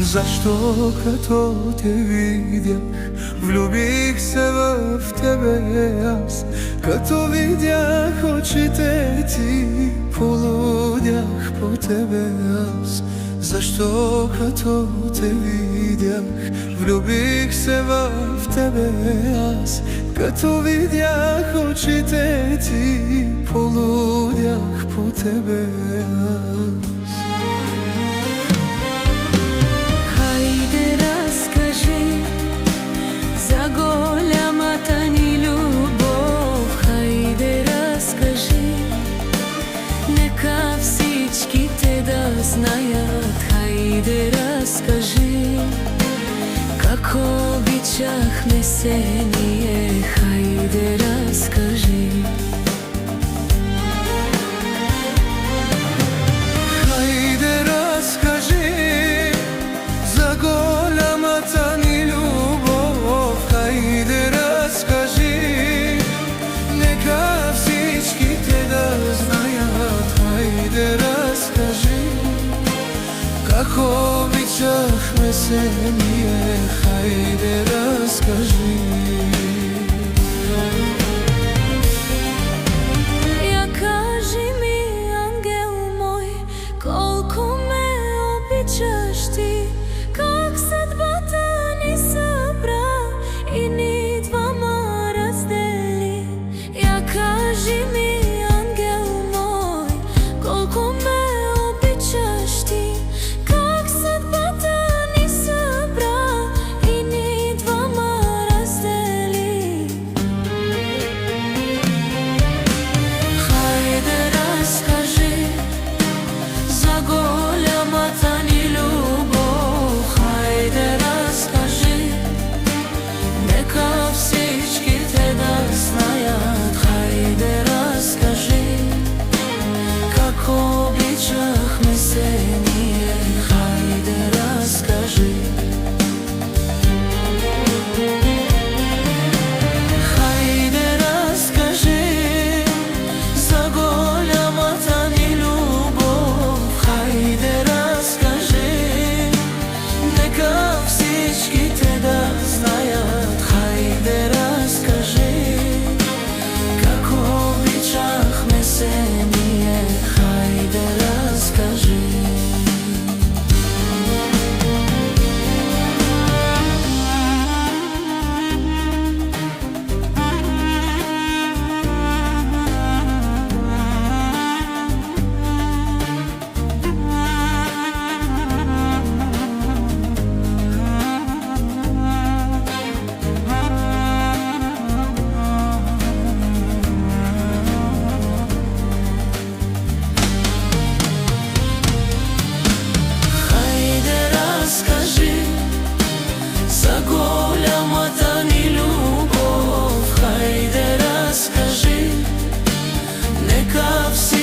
Зашто като те видях, влюбих се в тебе аз. Като видях очите ти, полудях по тебе аз. Зашто като те видях, влюбих се в тебе аз. Като видях очите ти, полудях по тебе аз. Голямата ни любов, хайде разкажи, нека всичките да знаят. Хайде разкажи, како обичахме се ние. Хайде разкажи. Хайде разкажи за голямата ни любов. Хайде разкажи, нека всичките да знаят. Хайде разкажи, како обичахме се ние. Хайде разкажи. Ја кажи ми, ангел мој, колку ме обичаш ти. Как съдбата ни събра и ни двама раздели. Я кажи ми, ангел мой, колко ме обичаш ти. Как съдбата ни събра и ни двама раздели. Хайде разкажи за голямата ни любов. Хайде разкажи, нека всичките да знаят. Хайде разкажи, како обичахме се ние. Хайде разкажи. Хайде разкажи за голямата ни любов. Хайде разкажи, нека всичките да знаят. Хайде разкажи, како обичахме се ние. Хайде разкажи. Хайде разкажи за голямата ни любов. Хайде разкажи, нека всички